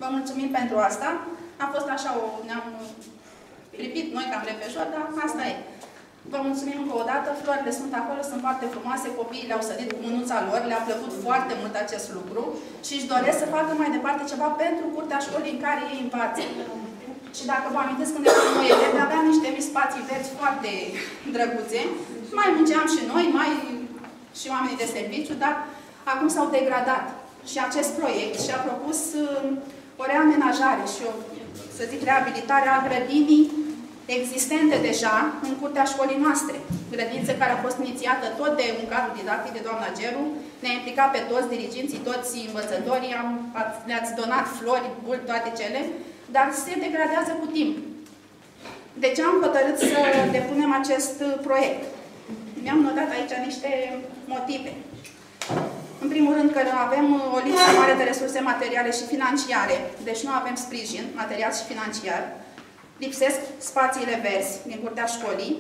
Vă mulțumim pentru asta. A fost așa ne-am lipit noi cam repejor, dar asta e. Vă mulțumim încă o dată, florile sunt acolo, sunt foarte frumoase, copiii le-au sădit cu mânuța lor, le-a plăcut foarte mult acest lucru și își doresc să facă mai departe ceva pentru curtea școlii în care ei învață. Și dacă vă amintesc, când eram noi elevi, aveam niște spații verzi foarte drăguțe, mai munceam și noi, mai și oamenii de serviciu, dar acum s-au degradat. Și acest proiect și-a propus o reamenajare și o, să zic, reabilitare a grădinii existente deja în curtea școlii noastre. Grădință care a fost inițiată tot de un cadru didactic de doamna Geru, ne-a implicat pe toți diriginții, toți învățătorii, le-ați donat flori, buli, toate cele, dar se degradează cu timp. De ce am hotărât să depunem acest proiect? Mi-am notat aici niște motive. În primul rând că avem o lipsă mare de resurse materiale și financiare, deci nu avem sprijin material și financiar. Lipsesc spațiile verzi din curtea școlii.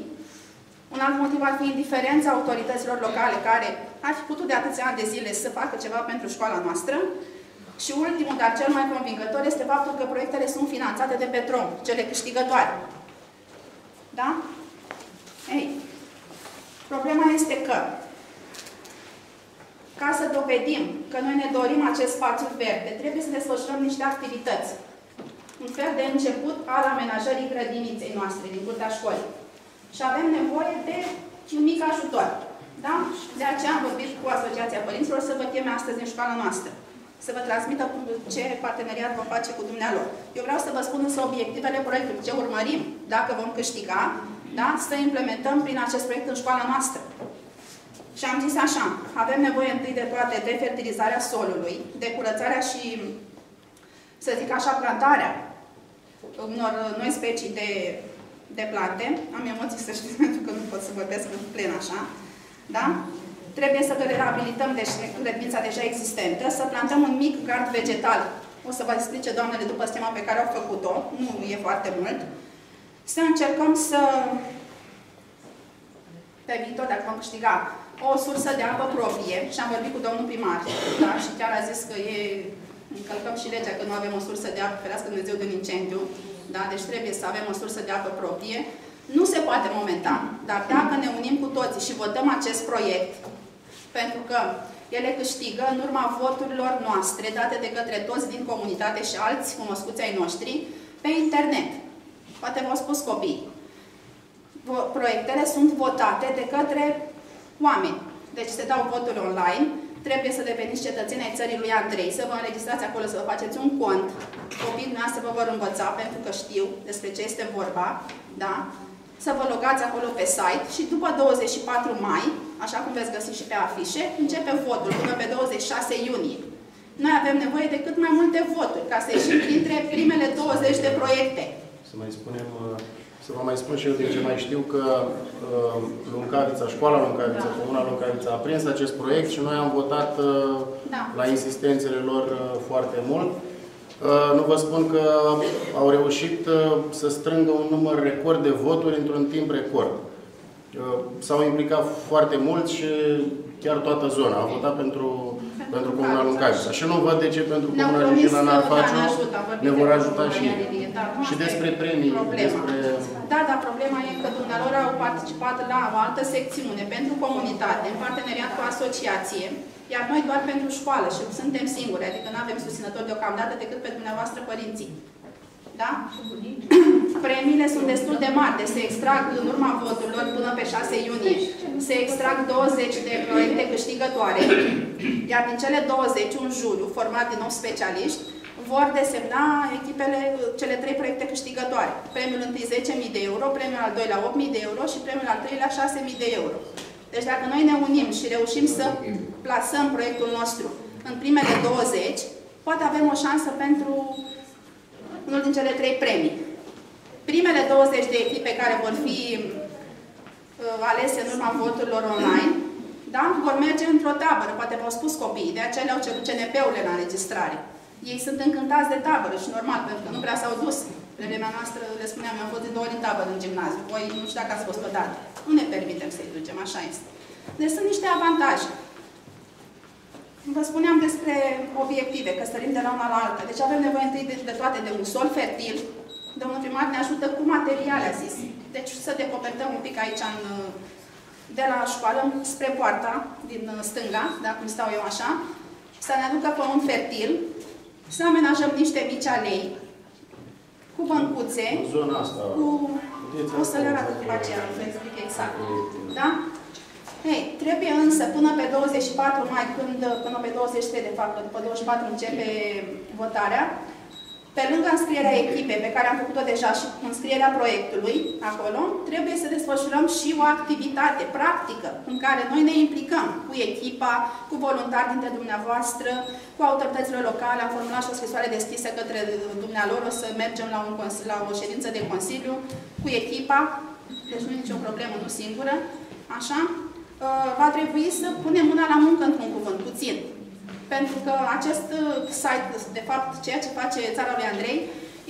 Un alt motiv ar fi indiferența autorităților locale, care ar fi putut de atâția ani de zile să facă ceva pentru școala noastră. Și ultimul, dar cel mai convingător, este faptul că proiectele sunt finanțate de Petrom, cele câștigătoare. Da? Ei, problema este că, ca să dovedim că noi ne dorim acest spațiu verde, trebuie să desfășurăm niște activități. Un fel de început al amenajării grădiniței noastre din curtea școlii. Și avem nevoie de un mic ajutor. Da? De aceea am vorbit cu Asociația Părinților să vă cheme astăzi în școala noastră. Să vă transmită ce parteneriat vom face cu dumnealor. Eu vreau să vă spun însă obiectivele proiectului, ce urmărim, dacă vom câștiga, da? Să implementăm prin acest proiect în școala noastră. Și am zis așa, avem nevoie întâi de toate de fertilizarea solului, de curățarea și, să zic așa, plantarea unor noi specii de plante. Am emoții, să știți, pentru că nu pot să vorbesc în plen așa. Da? Trebuie să reabilităm deci, grădinița deja existentă, să plantăm un mic gard vegetal. O să vă explice doamnele după schema pe care au făcut-o. Nu e foarte mult. Să încercăm să, pe viitor, dacă vom câștiga, o sursă de apă proprie. Și am vorbit cu domnul primar. Da? Și chiar a zis că încălcăm și legea că nu avem o sursă de apă, ferească Dumnezeu din incendiu. Da? Deci trebuie să avem o sursă de apă proprie. Nu se poate momentan, dar dacă ne unim cu toții și votăm acest proiect, pentru că ele câștigă în urma voturilor noastre, date de către toți din comunitate și alți cunoscuți ai noștri, pe internet. Poate v-au spus copiii. Proiectele sunt votate de către oameni. Deci se dau voturi online, trebuie să deveniți cetățeni ai țării lui Andrei, să vă înregistrați acolo, să vă faceți un cont. Copiii noastre vă vor învăța, pentru că știu despre ce este vorba, da? Să vă logați acolo pe site și după 24 mai, așa cum veți găsi și pe afișe, începe votul până pe 26 iunie. Noi avem nevoie de cât mai multe voturi, ca să ieșim printre primele 20 de proiecte. Să vă mai spun și eu din ce mai știu că Luncavița, școala Luncavița, Comuna Luncavița a prins acest proiect și noi am votat la insistențele lor foarte mult. Nu vă spun că au reușit să strângă un număr record de voturi într-un timp record. S-au implicat foarte mult și chiar toată zona a votat pentru Comuna Luncavița. Și nu văd de ce pentru Comuna Regina n-ar face, ne vor ajuta și ei. Și despre premii. Da, dar problema e că dumnealor au participat la o altă secțiune pentru comunitate, în parteneriat cu asociație, iar noi doar pentru școală și suntem singuri, adică nu avem susținători deocamdată decât pe dumneavoastră părinții. Da? Premiile sunt destul de mari, deci se extrag în urma voturilor până pe 6 iunie. Se extrag 20 de proiecte câștigătoare, iar din cele 20, un juriu format din 8 specialiști vor desemna echipele, cele 3 proiecte câștigătoare. Premiul întâi 10.000 de euro, premiul al doilea 8.000 de euro și premiul al treilea 6.000 de euro. Deci dacă noi ne unim și reușim să plasăm proiectul nostru în primele 20, poate avem o șansă pentru unul din cele 3 premii. Primele 20 de echipe care vor fi alese în urma voturilor online, da? Vor merge într-o tabără, poate v-au spus copiii, de aceea le-au cerut CNP-urile la înregistrare. Ei sunt încântați de tabără și normal, pentru că nu prea s-au dus. Pe vremea noastră, le spuneam, eu am fost de 2 ori în tabără în gimnaziu. Voi nu știu dacă ați fost odată. Nu ne permitem să-i ducem, așa este. Deci sunt niște avantaje. Vă spuneam despre obiective, că sărim de la una la alta. Deci avem nevoie întâi de toate de un sol fertil. Domnul primar ne ajută cu materiale, a zis. Deci să decopertăm un pic aici, de la școală, spre poarta, din stânga, da, cum stau eu așa, să ne aducă pământ fertil, să amenajăm niște mici alei, cu băncuțe, zona asta, o să le arăt după aceea, vă explic exact. Da? Ei, trebuie însă, până pe 24 mai, până pe 23, de fapt, după 24 începe votarea, pe lângă înscrierea echipei, pe care am făcut-o deja și înscrierea proiectului, acolo, trebuie să desfășurăm și o activitate practică, în care noi ne implicăm cu echipa, cu voluntari dintre dumneavoastră, cu autoritățile locale. Am formulat și o scrisoare deschisă către dumnealor, o să mergem la o ședință de consiliu cu echipa, deci nu e nicio problemă, nu singură, așa. Va trebui să punem mâna la muncă într-un cuvânt, puțin. Pentru că acest site, de fapt, ceea ce face Țara lui Andrei,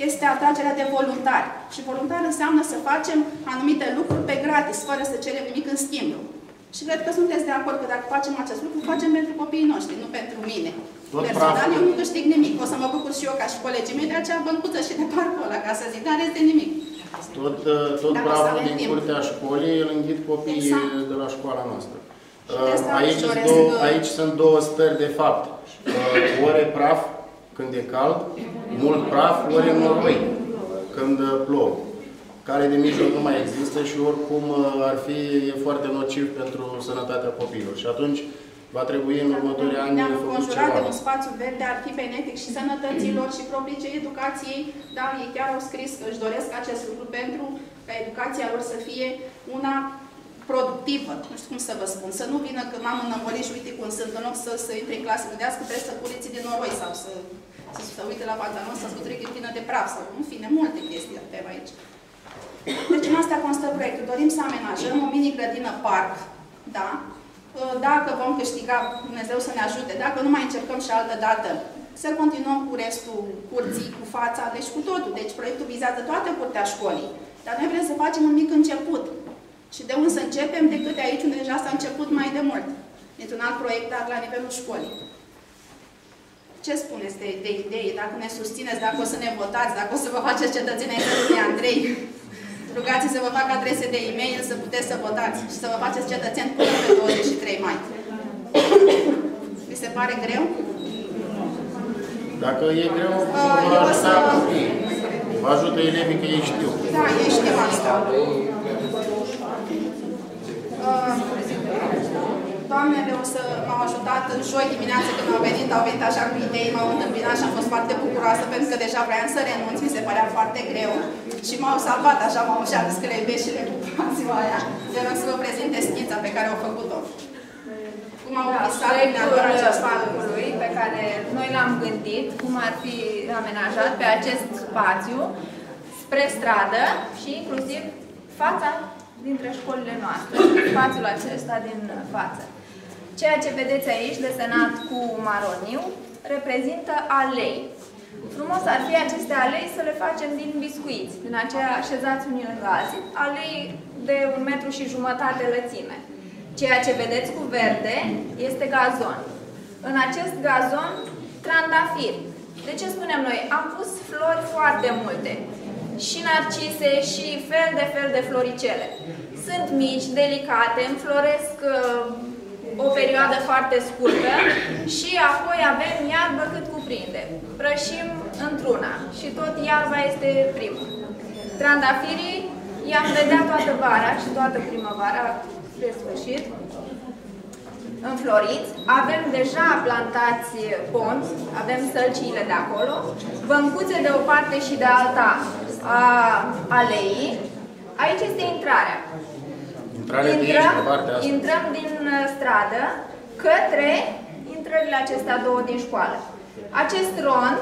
este atragerea de voluntari. Și voluntari înseamnă să facem anumite lucruri pe gratis, fără să cerem nimic în schimb. Și cred că sunteți de acord că dacă facem acest lucru, facem pentru copiii noștri, nu pentru mine. Personal, eu nu câștig nimic. O să mă bucur și eu ca și colegii mei de acea băncuță și de parcul ăla, ca să zic, dar este nimic. Tot praful din curtea școlii îl înghit copiii de la școala noastră. Aici sunt două stări de fapt. Ori e praf când e cald, mult praf, ori e noroi când plouă. Care de mijloc nu mai există și oricum ar fi foarte nociv pentru sănătatea copiilor. Și atunci va trebui în următorii ani ne-am făcut înconjurat ceva. de un spațiu verde, ar fi benefic și sănătăților și proprii educației. Da, ei chiar au scris că își doresc acest lucru pentru ca educația lor să fie una productivă. Nu știu cum să vă spun. Să nu vină că m-am înămbolit și uite cum sunt, în loc să intri în clasă gândească, trebuie să cureți din noroi sau să uite la pantalon, să scuture chirpină de praf sau în fine, multe chestii avem aici. Deci în asta constă proiectul. Dorim să amenajăm o mini-grădină parc, da? Dacă vom câștiga, Dumnezeu să ne ajute, dacă nu mai încercăm și altă dată, să continuăm cu restul curții, cu fața, deci cu totul. Deci proiectul vizează toată curtea școlii. Dar noi vrem să facem un mic început. Și de unde să începem decât de aici, unde deja s-a început mai de mult. Dintr-un alt proiect, dar la nivelul școlii. Ce spuneți de idei? Dacă ne susțineți, dacă o să ne votați, dacă o să vă faceți cetățeni ai Țării Andrei, rugați să vă fac adrese de e-mail să puteți să votați și să vă faceți cetățeni până pe 23 mai. Vi se pare greu? Dacă e greu, vă ajută elevii, că ei știu. Da, ei știu asta. Doamnele m-au ajutat în joi dimineață când au venit așa cu idei, m-au întâmpinat și am fost foarte bucuroasă pentru că deja vreau să renunț, mi se părea foarte greu și m-au salvat, așa m-au știut că le iubesc și le pup în ziua aia. Eu vreau să vă prezint schița pe care au făcut-o. Cum au visat proiectul parcului pe care noi l-am gândit, cum ar fi amenajat pe acest spațiu spre stradă și inclusiv fața dintre școlile noastre, spațiul acesta din față. Ceea ce vedeți aici, desenat cu maroniu, reprezintă alei. Frumos ar fi aceste alei să le facem din biscuiți, din aceea așezați unii lângă alții, alei de 1,5 m lățime. Ceea ce vedeți cu verde este gazon. În acest gazon, trandafiri. De ce spunem noi? Am pus flori foarte multe. Și narcise și fel de floricele. Sunt mici, delicate, înfloresc o perioadă foarte scurtă și apoi avem iarbă cât cuprinde. Prășim într-una și tot iarba este primă. Trandafirii i-am vedea toată vara și toată primăvara de sfârșit. Înfloriți, avem deja plantați ponți, avem sălciile de acolo, băncuțe de o parte și de alta a aleii. Aici este intrarea. Intrăm din stradă către intrările acestea două din școală. Acest rond